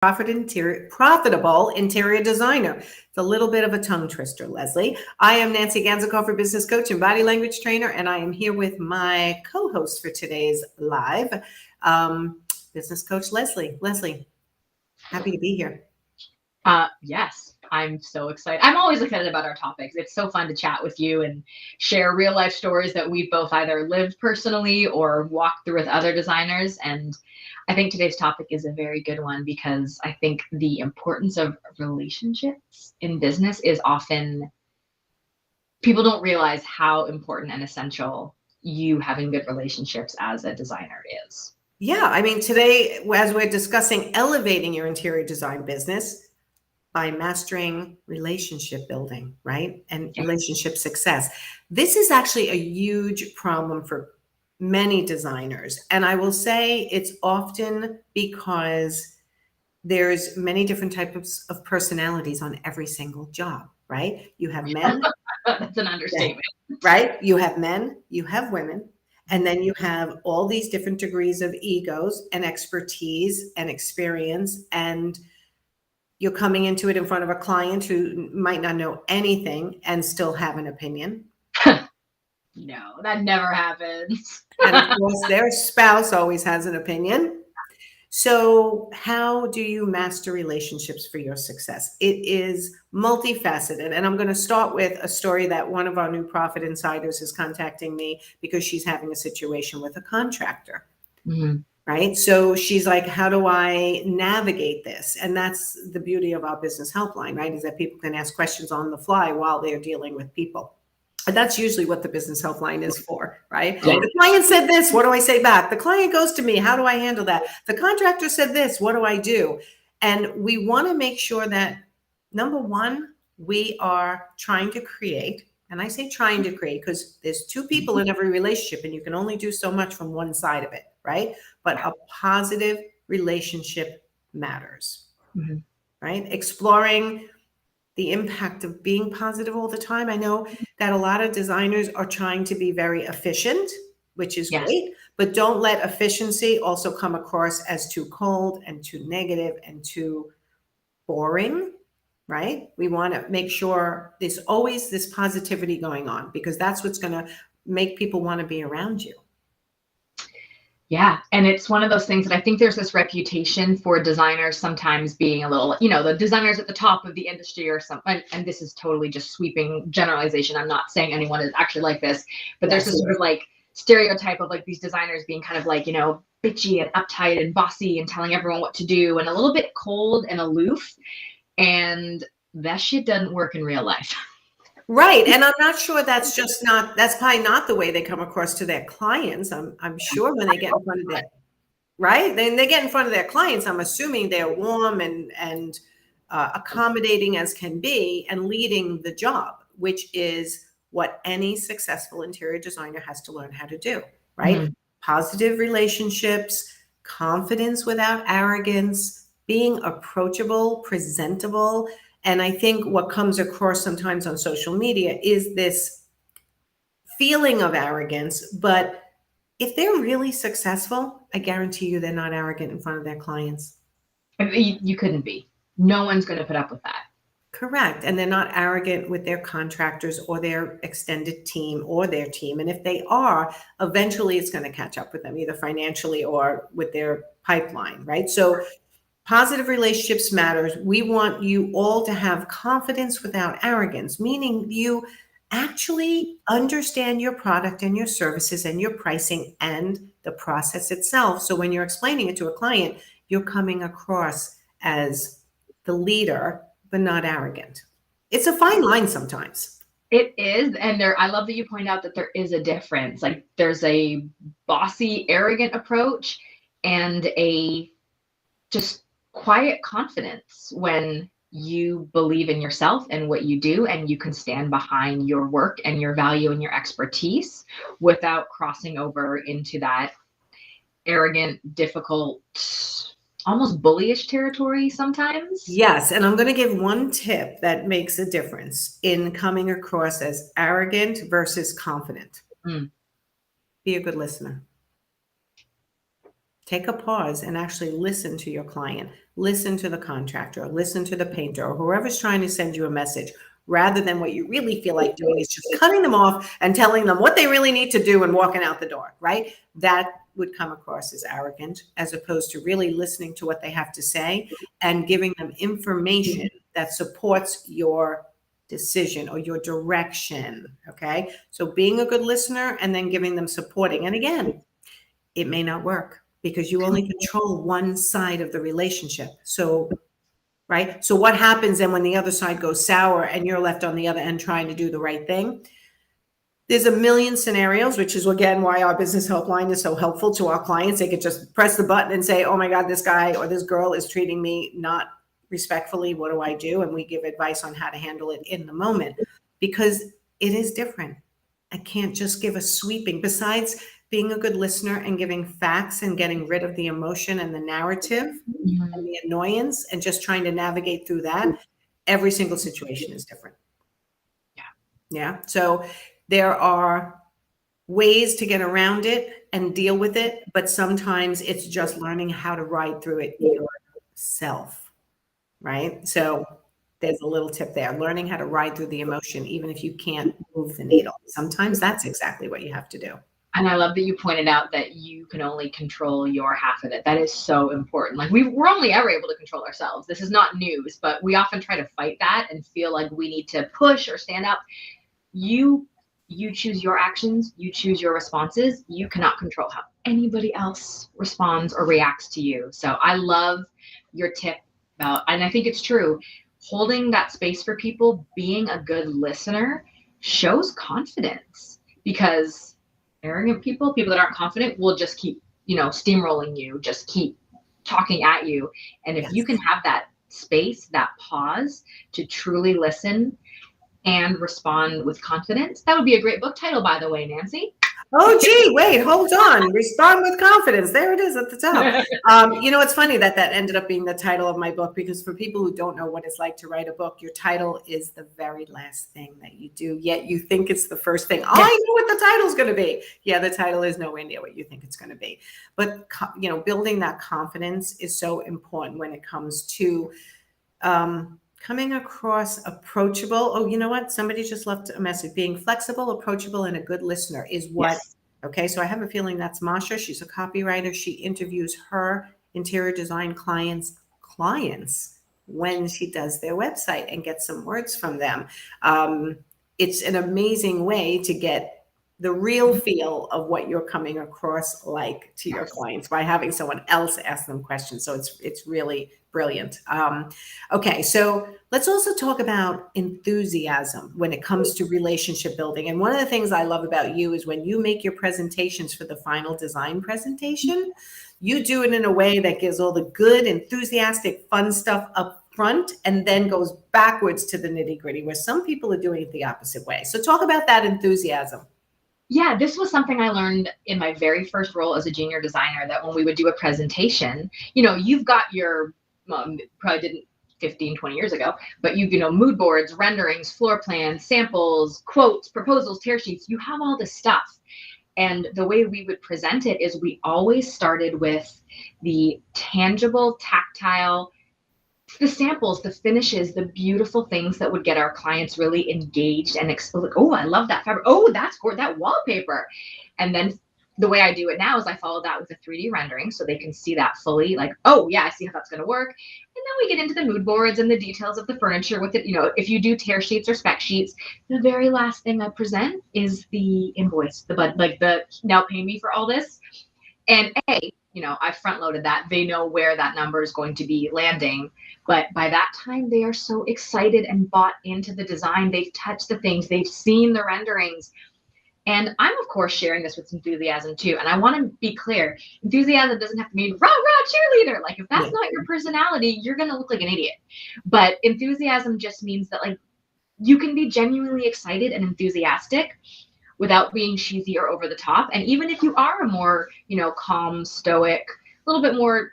profitable interior designer. It's a little bit of a tongue twister, Lesley. I am Nancy Ganzikofer, business coach and body language trainer, and I am here with my co-host for today's live, business coach Lesley. Lesley, happy to be here. Yes, I'm so excited. I'm always excited about our topics. It's so fun to chat with you and share real life stories that we've both either lived personally or walked through with other designers. And I think today's topic is a very good one because I think the importance of relationships in business is often, people don't realize how important and essential you having good relationships as a designer is. Yeah, I mean, today, as we're discussing elevating your interior design business by mastering relationship building, right? And relationship success. This is actually a huge problem for many designers. And I will say it's often because there's many different types of personalities on every single job, right? You have men. That's an understatement. Right? You have men, you have women, and then you have all these different degrees of egos and expertise and experience, and you're coming into it in front of a client who might not know anything and still have an opinion. No, that never happens. And of course, their spouse always has an opinion. So how do you master relationships for your success? It is multifaceted. And I'm going to start with a story that one of our new profit insiders is contacting me because she's having a situation with a contractor. Mm-hmm. Right? So she's like, how do I navigate this? And that's the beauty of our business helpline, right? Is that people can ask questions on the fly while they're dealing with people. And that's usually what the business helpline is for, right? Yeah. The client said this, what do I say back? The client goes to me, how do I handle that? The contractor said this, what do I do? And we want to make sure that, number one, we are trying to create, and I say trying to create because there's two people in every relationship and you can only do so much from one side of it, right? But a positive relationship matters, right? Exploring the impact of being positive all the time. I know that a lot of designers are trying to be very efficient, which is great, but don't let efficiency also come across as too cold and too negative and too boring, right? We want to make sure there's always this positivity going on because that's what's going to make people want to be around you. Yeah. And it's one of those things that I think there's this reputation for designers sometimes being a little, the designers at the top of the industry or something. And this is totally just sweeping generalization. I'm not saying anyone is actually like this, but there's this sort of like stereotype of like these designers being kind of like, bitchy and uptight and bossy and telling everyone what to do and a little bit cold and aloof. And that shit doesn't work in real life. Right. And I'm not sure that's probably not the way they come across to their clients. I'm sure when they get in front of their, right? Then they get in front of their clients, I'm assuming they're warm and accommodating as can be and leading the job, which is what any successful interior designer has to learn how to do, right? Mm-hmm. Positive relationships, confidence without arrogance, being approachable, presentable. And I think what comes across sometimes on social media is this feeling of arrogance. But if they're really successful, I guarantee you they're not arrogant in front of their clients. You couldn't be. No one's going to put up with that. Correct. And they're not arrogant with their contractors or their extended team or their team. And if they are, eventually it's going to catch up with them, either financially or with their pipeline, right? So positive relationships matters. We want you all to have confidence without arrogance, meaning you actually understand your product and your services and your pricing and the process itself. So when you're explaining it to a client, you're coming across as the leader, but not arrogant. It's a fine line sometimes. It is. And I love that you point out that there is a difference. Like there's a bossy, arrogant approach and a just quiet confidence when you believe in yourself and what you do, and you can stand behind your work and your value and your expertise without crossing over into that arrogant, difficult, almost bullyish territory sometimes. Yes. And I'm going to give one tip that makes a difference in coming across as arrogant versus confident. Be a good listener. Take a pause and actually listen to your client. listen to the contractor, or listen to the painter, or whoever's trying to send you a message, rather than what you really feel like doing is just cutting them off and telling them what they really need to do and walking out the door, right? That would come across as arrogant, as opposed to really listening to what they have to say and giving them information that supports your decision or your direction. Okay. So being a good listener and then giving them supporting. And again, it may not work because you only control one side of the relationship. So, right. So what happens then when the other side goes sour and you're left on the other end trying to do the right thing? There's a million scenarios, which is again why our business helpline is so helpful to our clients. They could just press the button and say, oh my God, this guy or this girl is treating me not respectfully. What do I do? And we give advice on how to handle it in the moment, because it is different. I can't just give a sweeping, besides being a good listener and giving facts and getting rid of the emotion and the narrative and the annoyance and just trying to navigate through that. Every single situation is different. Yeah. So there are ways to get around it and deal with it, but sometimes it's just learning how to ride through it yourself, right? So there's a little tip there, learning how to ride through the emotion, even if you can't move the needle. Sometimes that's exactly what you have to do. And I love that you pointed out that you can only control your half of it. That is so important. Like we're only ever able to control ourselves. This is not news, but we often try to fight that and feel like we need to push or stand up. You choose your actions, you choose your responses. You cannot control how anybody else responds or reacts to you. So I love your tip about, and I think it's true, holding that space for people, being a good listener shows confidence, because arrogant people that aren't confident will just keep, steamrolling you, just keep talking at you. And if you can have that space, that pause to truly listen and respond with confidence. That would be a great book title, by the way, Nancy. Oh, gee, wait, hold on. Respond with confidence. There it is at the top. It's funny that ended up being the title of my book, because for people who don't know what it's like to write a book, your title is the very last thing that you do, yet you think it's the first thing. Oh, I know what the title's going to be. Yeah, the title is nowhere near what you think it's going to be. But, building that confidence is so important when it comes to coming across approachable. Oh, you know what? Somebody just left a message. Being flexible, approachable, and a good listener is what. Yes. Okay, so I have a feeling that's Masha. She's a copywriter. She interviews her interior design clients when she does their website and gets some words from them. It's an amazing way to get the real feel of what you're coming across like to your clients by having someone else ask them questions. So it's really brilliant. Okay, so let's also talk about enthusiasm when it comes to relationship building. And one of the things I love about you is when you make your presentations for the final design presentation, you do it in a way that gives all the good, enthusiastic, fun stuff up front and then goes backwards to the nitty-gritty, where some people are doing it the opposite way. So talk about that enthusiasm. Yeah, this was something I learned in my very first role as a junior designer, that when we would do a presentation, you've got your, probably didn't 15, 20 years ago, but mood boards, renderings, floor plans, samples, quotes, proposals, tear sheets, you have all this stuff. And the way we would present it is we always started with the tangible, tactile, the samples, the finishes, the beautiful things that would get our clients really engaged and like, oh, I love that fabric. Oh, that's gorgeous, that wallpaper. And then the way I do it now is I follow that with a 3D rendering so they can see that fully, like, oh yeah, I see how that's going to work. And then we get into the mood boards and the details of the furniture with it. if you do tear sheets or spec sheets, the very last thing I present is the invoice, the now pay me for all this. And I front loaded that. They know where that number is going to be landing. But by that time, they are so excited and bought into the design. They've touched the things. They've seen the renderings. And I'm, of course, sharing this with enthusiasm, too. And I want to be clear. Enthusiasm doesn't have to mean rah, rah, cheerleader. Like, if that's not your personality, you're going to look like an idiot. But enthusiasm just means that, like, you can be genuinely excited and enthusiastic without being cheesy or over the top. And even if you are a more, calm, stoic, a little bit more,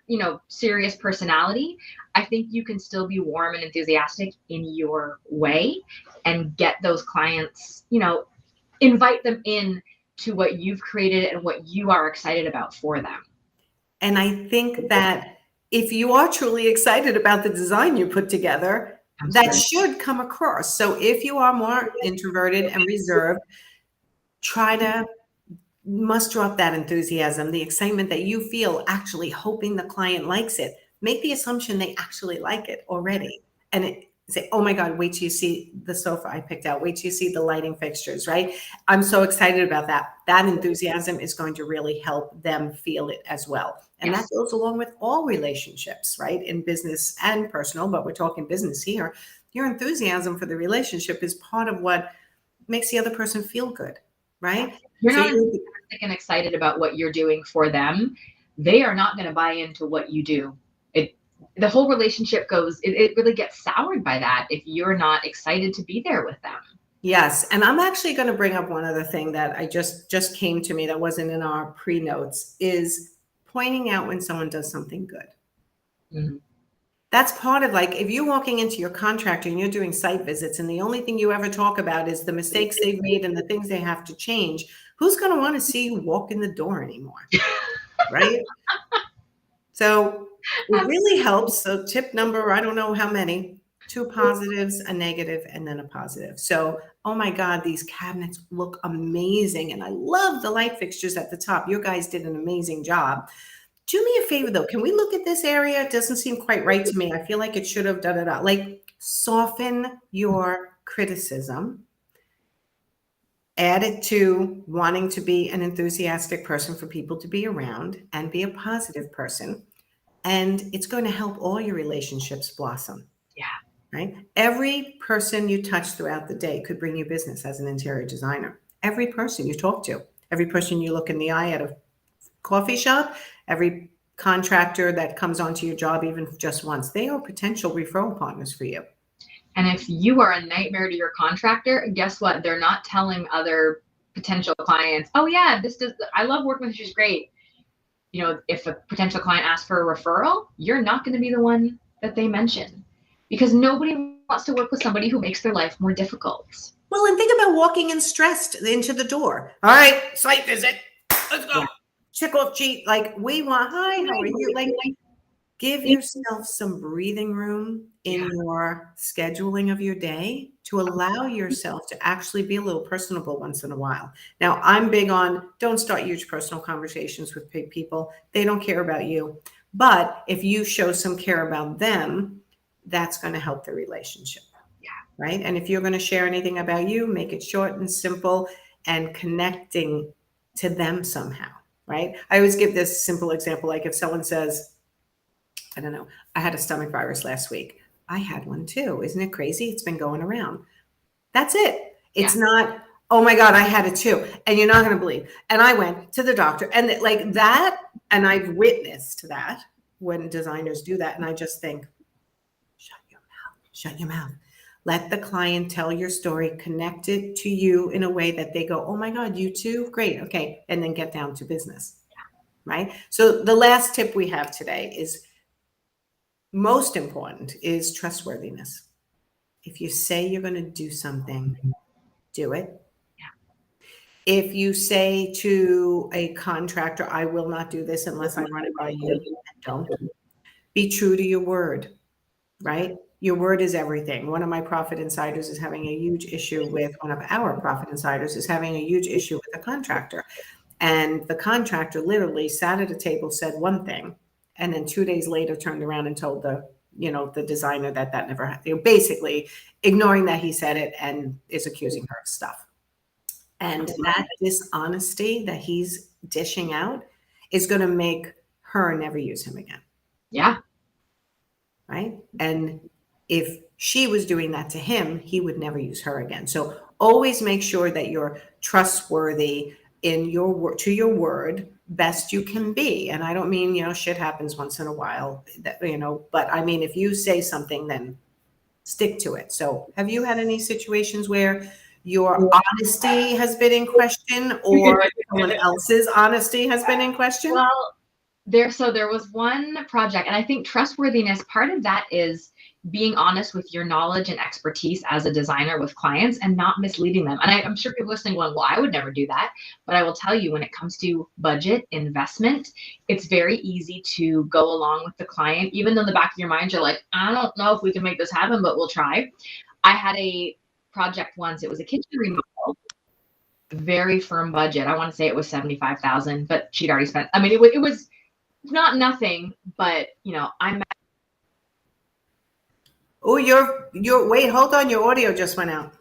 serious personality, I think you can still be warm and enthusiastic in your way and get those clients, invite them in to what you've created and what you are excited about for them. And I think that if you are truly excited about the design you put together, that Absolutely. should come across. So if you are more introverted and reserved, try to muster up that enthusiasm, the excitement that you feel actually hoping the client likes it. Make the assumption they actually like it already. And say, oh my God, wait till you see the sofa I picked out. Wait till you see the lighting fixtures, right? I'm so excited about that. That enthusiasm is going to really help them feel it as well. And that Yes. goes along with all relationships, right? In business and personal, but we're talking business here. Your enthusiasm for the relationship is part of what makes the other person feel good, right? You're So not you enthusiastic and excited about what you're doing for them, they are not going to buy into what you do. The whole relationship goes, it really gets soured by that if you're not excited to be there with them. Yes, and I'm actually going to bring up one other thing that I just came to me that wasn't in our pre-notes is pointing out when someone does something good. Mhm. That's part of like if you're walking into your contractor and you're doing site visits and the only thing you ever talk about is the mistakes they've made and the things they have to change, who's going to want to see you walk in the door anymore? Right? So it really helps. So tip number, I don't know how many, 2 positives, a negative, and then a positive. So, oh my God, these cabinets look amazing. And I love the light fixtures at the top. You guys did an amazing job. Do me a favor though. Can we look at this area? It doesn't seem quite right to me. I feel like it should have done it. Like soften your criticism. Add it to wanting to be an enthusiastic person for people to be around and be a positive person. And it's going to help all your relationships blossom. Yeah. Right? Every person you touch throughout the day could bring you business as an interior designer. Every person you talk to, every person you look in the eye at a coffee shop, every contractor that comes onto your job, even just once, they are potential referral partners for you. And if you are a nightmare to your contractor, guess what? They're not telling other potential clients, oh yeah, I love working with her, she's great. You know, if a potential client asks for a referral, you're not going to be the one that they mention because nobody wants to work with somebody who makes their life more difficult. Well, and think about walking in stressed into the door. All right, site visit. Let's go. Yeah. Check off cheat. Like we want, hi, how are you? Like give yourself some breathing room in your scheduling of your day to allow yourself to actually be a little personable once in a while. Now, I'm big on don't start huge personal conversations with people. They don't care about you. But if you show some care about them, that's going to help the relationship. Yeah. Right. And if you're going to share anything about you, make it short and simple and connecting to them somehow. Right. I always give this simple example. Like if someone says, I don't know, I had a stomach virus last week. I had one too. Isn't it crazy? It's been going around. That's it. It's not, oh my God, I had it too. And you're not going to believe. And I went to the doctor and like that. And I've witnessed that when designers do that. And I just think, shut your mouth, shut your mouth. Let the client tell your story, connect it to you in a way that they go, oh my God, you too? Great. Okay. And then get down to business. Right. So the last tip we have today is most important is trustworthiness. If you say you're going to do something, do it. If you say to a contractor, I will not do this unless I run it by you, don't. Be true to your word, right? Your word is everything. One of my profit insiders is having a huge issue with one of our profit insiders is having a huge issue with a contractor. And the contractor literally sat at a table, said one thing, and then 2 days later turned around and told the designer that never happened. Basically ignoring that he said it and is accusing her of stuff. And that dishonesty that he's dishing out is going to make her never use him again. Yeah. Right. And if she was doing that to him, he would never use her again. So always make sure that you're trustworthy in to your word best you can be. And I don't mean, shit happens once in a while that, but I mean, if you say something, then stick to it. So have you had any situations where your honesty has been in question or someone else's honesty has been in question? Well, There was one project, and I think trustworthiness, part of that is being honest with your knowledge and expertise as a designer with clients and not misleading them. And I'm sure people listening going, well, I would never do that. But I will tell you, when it comes to budget investment, it's very easy to go along with the client, even though in the back of your mind, you're like, I don't know if we can make this happen, but we'll try. I had a project once, it was a kitchen remodel, very firm budget. I want to say it was 75,000, but she'd already spent, I mean, it was not nothing, but I'm. Oh, wait, hold on. Your audio just went out.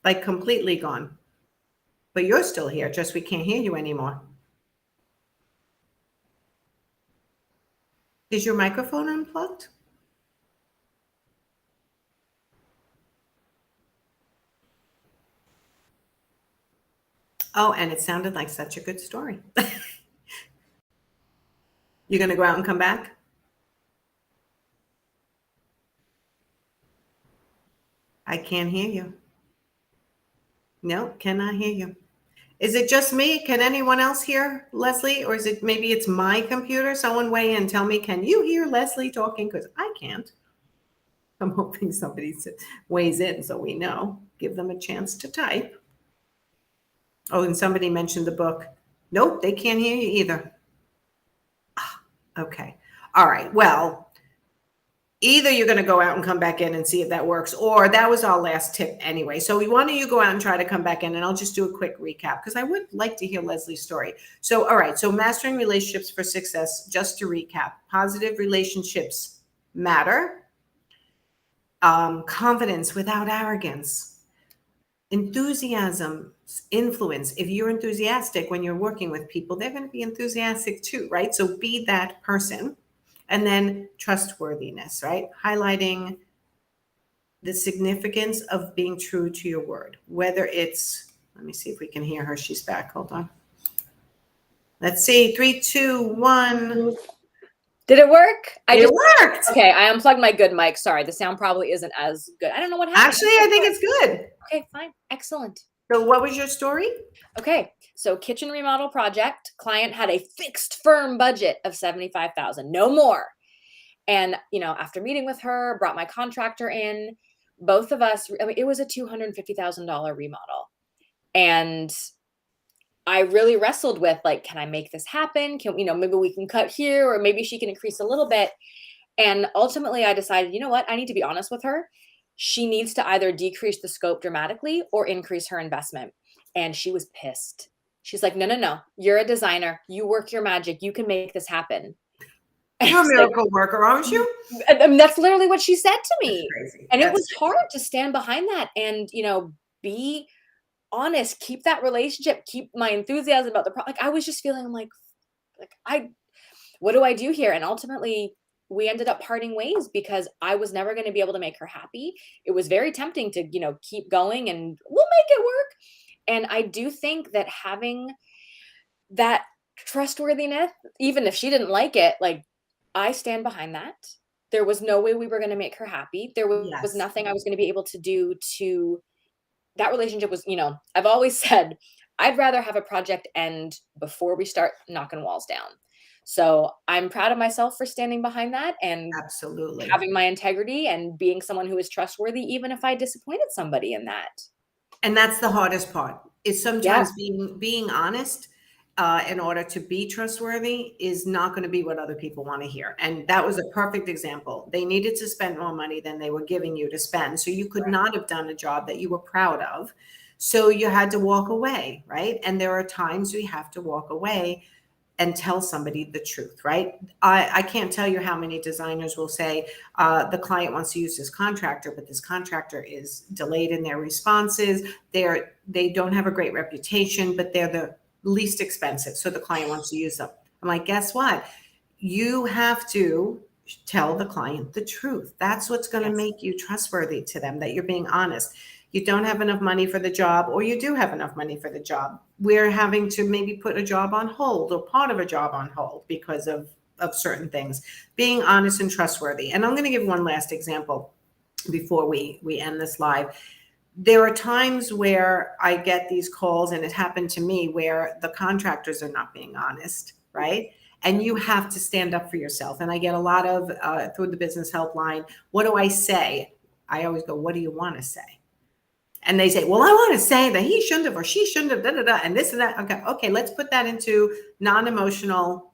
Like completely gone. But you're still here, just we can't hear you anymore. Is your microphone unplugged? Oh, and it sounded like such a good story. You're going to go out and come back? I can't hear you. No, cannot hear you. Is it just me? Can anyone else hear Lesley? Or is it maybe it's my computer? Someone weigh in, tell me, can you hear Lesley talking? Because I can't. I'm hoping somebody weighs in so we know. Give them a chance to type. Oh, and somebody mentioned the book. Nope, they can't hear you either. Okay. All right. Well, either you're going to go out and come back in and see if that works, or that was our last tip anyway. So why don't you go out and try to come back in, and I'll just do a quick recap because I would like to hear Lesley's story. So, all right. So mastering relationships for success, just to recap, positive relationships matter. Confidence without arrogance. Enthusiasm, influence. If you're enthusiastic when you're working with people, they're going to be enthusiastic too, right? So be that person. And then trustworthiness, right? Highlighting the significance of being true to your word, whether it's, let me see if we can hear her. She's back. Hold on. Let's see. 3, 2, 1. Did it work? It worked. Okay, I unplugged my good mic. Sorry, the sound probably isn't as good. I don't know what happened. Actually, I think it's good. Okay, fine. Excellent. So what was your story? Okay, so kitchen remodel project. Client had a fixed firm budget of 75,000, no more. And, after meeting with her, brought my contractor in, both of us, I mean, it was a $250,000 remodel. And I really wrestled with, like, can I make this happen? Can, maybe we can cut here, or maybe she can increase a little bit. And ultimately I decided, you know what? I need to be honest with her. She needs to either decrease the scope dramatically or increase her investment. And she was pissed. She's like, no. You're a designer. You work your magic. You can make this happen. You're a miracle worker, aren't you? And that's literally what she said to me. Crazy. And it was hard to stand behind that and, be honest, keep that relationship, keep my enthusiasm about the product. Like, I was just feeling like, what do I do here? And ultimately we ended up parting ways because I was never going to be able to make her happy. It was very tempting to, keep going and we'll make it work. And I do think that having that trustworthiness, even if she didn't like it, like, I stand behind that. There was no way we were going to make her happy. There was nothing I was going to be able to do to that relationship was, I've always said, I'd rather have a project end before we start knocking walls down. So I'm proud of myself for standing behind that and absolutely having my integrity and being someone who is trustworthy, even if I disappointed somebody in that. And that's the hardest part, is sometimes being honest in order to be trustworthy is not going to be what other people want to hear. And that was a perfect example. They needed to spend more money than they were giving you to spend. So you could not have done a job that you were proud of. So you had to walk away, right? And there are times we have to walk away and tell somebody the truth, right? I can't tell you how many designers will say the client wants to use this contractor, but this contractor is delayed in their responses. They don't have a great reputation, but they're the least expensive. So the client wants to use them. I'm like, guess what? You have to tell the client the truth. That's what's going to make you trustworthy to them, that you're being honest. You don't have enough money for the job, or you do have enough money for the job. We're having to maybe put a job on hold or part of a job on hold because of certain things. Being honest and trustworthy. And I'm going to give one last example before we end this live. There are times where I get these calls, and it happened to me, where the contractors are not being honest, right? and you have to stand up for yourself. And I get a lot of through the business helpline, what do I say? I always go, what do you want to say? And they say, well, I want to say that he shouldn't have, or she shouldn't have, da, da, da, and this and that. Okay, let's put that into non-emotional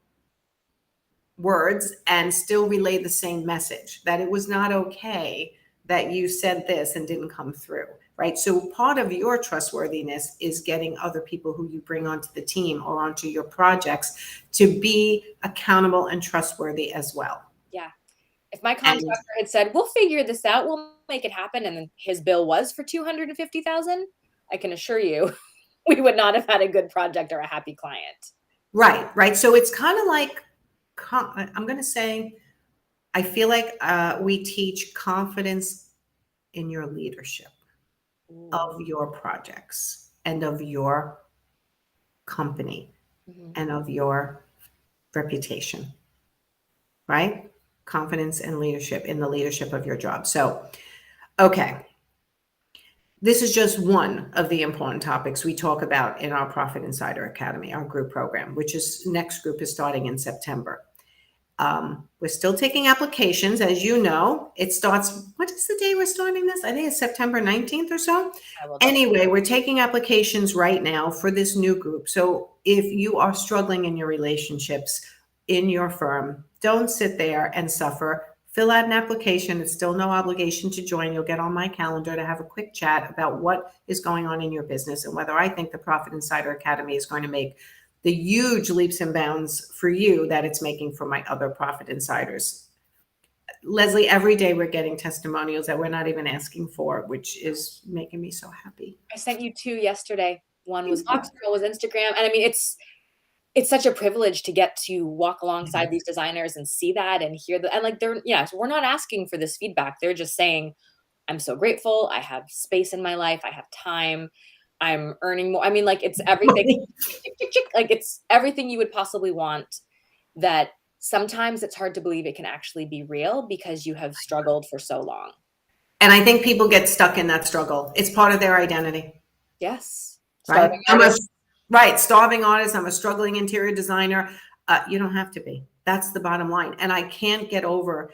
words and still relay the same message, that it was not okay that you said this and didn't come through, right? So part of your trustworthiness is getting other people who you bring onto the team or onto your projects to be accountable and trustworthy as well. Yeah. If my contractor had said, we'll figure this out, we'll make it happen, and then his bill was for $250,000, I can assure you we would not have had a good project or a happy client. Right. So it's kind of like, I'm going to say, I feel like we teach confidence in your leadership of your projects and of your company and of your reputation, right? Confidence and leadership in the leadership of your job. So, okay. This is just one of the important topics we talk about in our Profit Insider Academy, our group program, which is next group is starting in September. We're still taking applications, as you know. It starts, what is the day we're starting this? I think it's September 19th or so. Anyway, we're taking applications right now for this new group. So if you are struggling in your relationships in your firm, don't sit there and suffer. Fill out an application. It's still no obligation to join. You'll get on my calendar to have a quick chat about what is going on in your business and whether I think the Profit Insider Academy is going to make the huge leaps and bounds for you that it's making for my other Profit Insiders. Lesley, every day we're getting testimonials that we're not even asking for, which is making me so happy. I sent you 2 yesterday. One was Foxgirl, was Instagram. And I mean, it's such a privilege to get to walk alongside these designers and see that and hear that. And like, so we're not asking for this feedback. They're just saying, I'm so grateful. I have space in my life. I have time. I'm earning more. I mean, like, it's everything, like it's everything you would possibly want, that sometimes it's hard to believe it can actually be real because you have struggled for so long. And I think people get stuck in that struggle. It's part of their identity. Yes. Right. Starving artist. I'm a struggling interior designer. You don't have to be. That's the bottom line. And I can't get over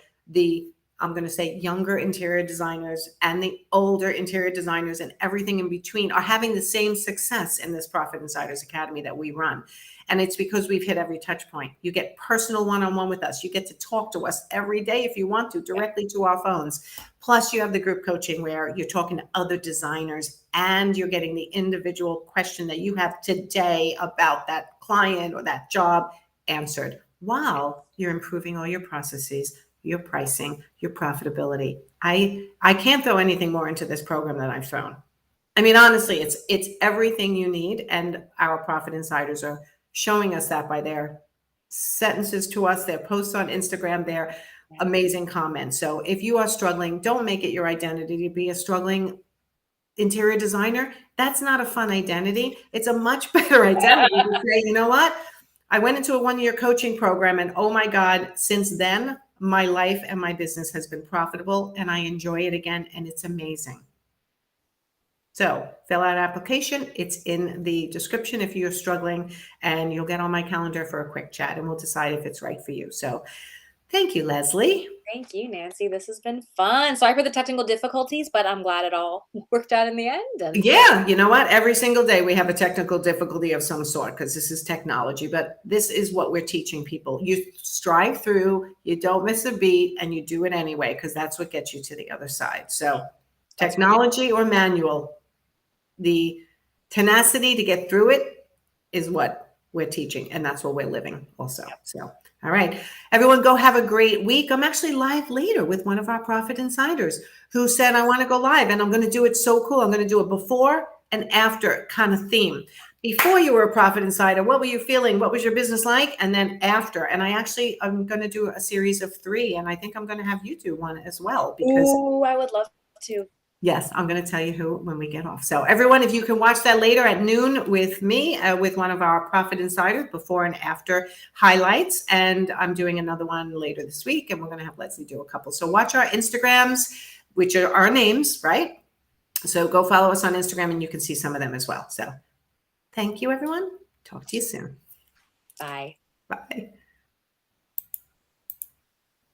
I'm going to say younger interior designers and the older interior designers and everything in between are having the same success in this Profit Insiders Academy that we run. And it's because we've hit every touch point. You get personal one-on-one with us. You get to talk to us every day if you want to, directly to our phones. Plus you have the group coaching where you're talking to other designers and you're getting the individual question that you have today about that client or that job answered while you're improving all your processes, your pricing, your profitability. I can't throw anything more into this program than I've thrown. I mean, honestly, it's everything you need. And our Profit Insiders are showing us that by their sentences to us, their posts on Instagram, their amazing comments. So if you are struggling, don't make it your identity to be a struggling interior designer. That's not a fun identity. It's a much better identity to say, you know what? I went into a 1-year coaching program and oh my God, since then, my life and my business has been profitable and I enjoy it again. And it's amazing. So fill out an application. It's in the description if you're struggling, and you'll get on my calendar for a quick chat and we'll decide if it's right for you. So thank you, Lesley. Thank you, Nancy. This has been fun. Sorry for the technical difficulties, but I'm glad it all worked out in the end. And yeah, you know what? Every single day we have a technical difficulty of some sort because this is technology, but this is what we're teaching people. You strive through, you don't miss a beat, and you do it anyway because that's what gets you to the other side. So technology or manual, the tenacity to get through it is what we're teaching, and that's what we're living also. So all right, everyone, go have a great week. I'm actually live later with one of our Profit Insiders who said, I want to go live, and I'm going to do it so cool. I'm going to do a before and after kind of theme. Before you were a Profit Insider, what were you feeling? What was your business like? And then after, and I'm going to do a series of 3, and I think I'm going to have you do one as well. Because I would love to. Yes, I'm going to tell you who when we get off. So everyone, if you can watch that later at noon with me, with one of our Profit Insiders, before and after highlights. And I'm doing another one later this week, and we're going to have Lesley do a couple. So watch our Instagrams, which are our names, right? So go follow us on Instagram and you can see some of them as well. So thank you, everyone. Talk to you soon. Bye. Bye.